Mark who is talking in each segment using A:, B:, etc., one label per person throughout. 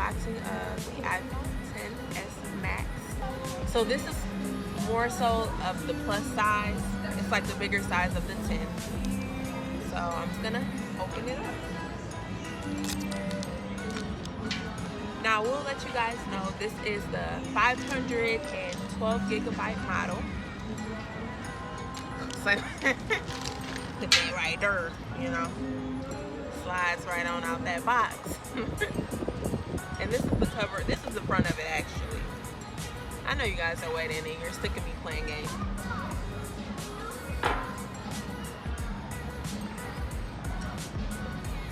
A: unboxing of the iPhone XS Max. So this is more so of the plus size. It's like the bigger size of the 10. So I'm just gonna open it up. Now we'll let you guys know this is the 512 gigabyte model. So the thing right there, you know, slides right on out that box. And this is the cover. This is the front of it, actually. I know you guys are waiting and you're sick of me playing games.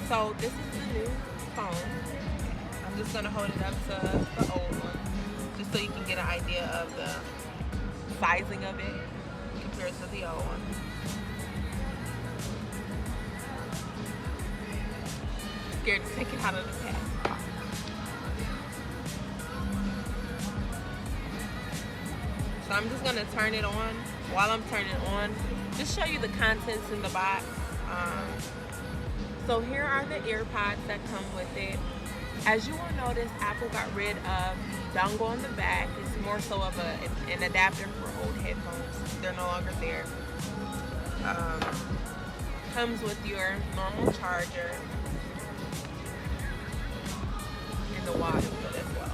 A: So this is the new phone. I'm just gonna hold it up to the old one, just so you can get an idea of the sizing of it compared to the old one. Scared to take it out of the pack. So I'm just gonna turn it on. While I'm turning it on, just show you the contents in the box. So here are the AirPods that come with it. As you will notice, Apple got rid of the dongle on the back. It's more so of an adapter for old headphones. They're no longer there. Comes with your normal charger and the water as well.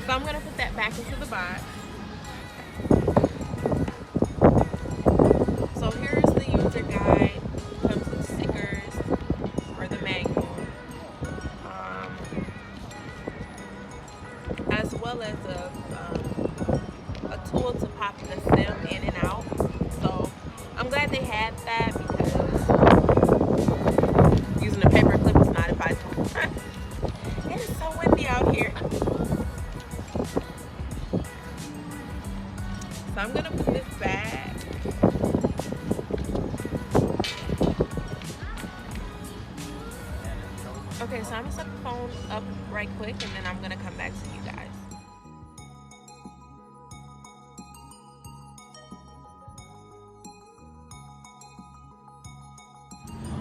A: So I'm gonna put that back into the box. So here's the user guide. Comes with stickers or the manual, as well as a tool to pop the SIM in and out. So I'm glad they had that because using a paper clip is not advisable. It is so windy out here. So I'm gonna put this back. Okay, so I'm gonna set the phone up right quick and then I'm gonna come back to you guys.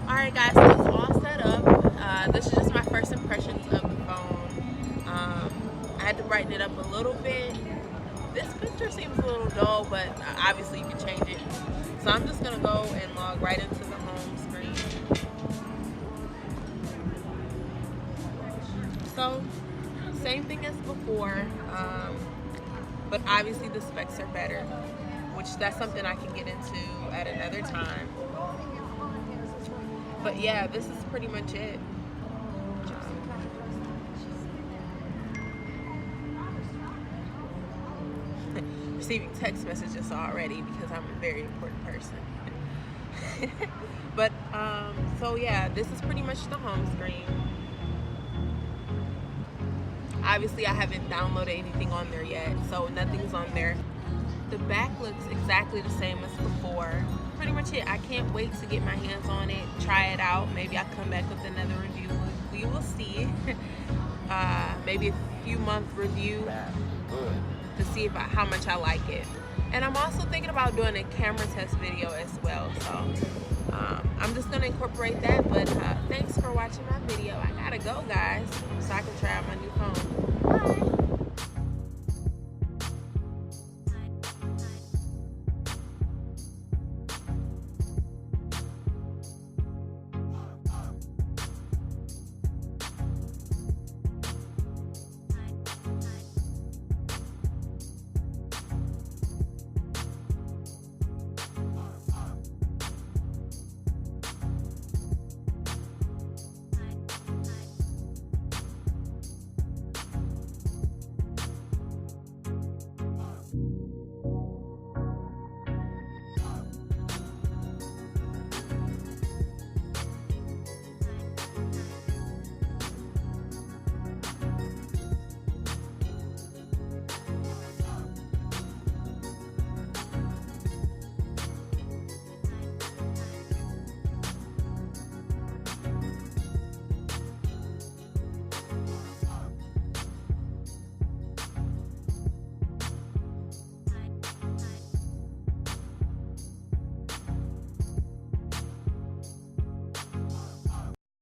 A: Alright guys, so it's all set up. This is just my first impressions of the phone. I had to brighten it up a little bit. This picture seems a little dull, but obviously you can change it. So I'm just gonna go and log right into the home screen. So, same thing as before, but obviously the specs are better, which that's something I can get into at another time. But yeah, this is pretty much it. Receiving text messages already because I'm a very important person. But, so yeah, this is pretty much the home screen. Obviously, I haven't downloaded anything on there yet, so nothing's on there. The back looks exactly the same as before. Pretty much it. I can't wait to get my hands on it, try it out. Maybe I'll come back with another review. We will see. Maybe a few month review to see how much I like it. And I'm also thinking about doing a camera test video as well. So I'm just gonna incorporate that. But thanks for watching my video. I gotta go, guys, so I can try out my new phone. Bye.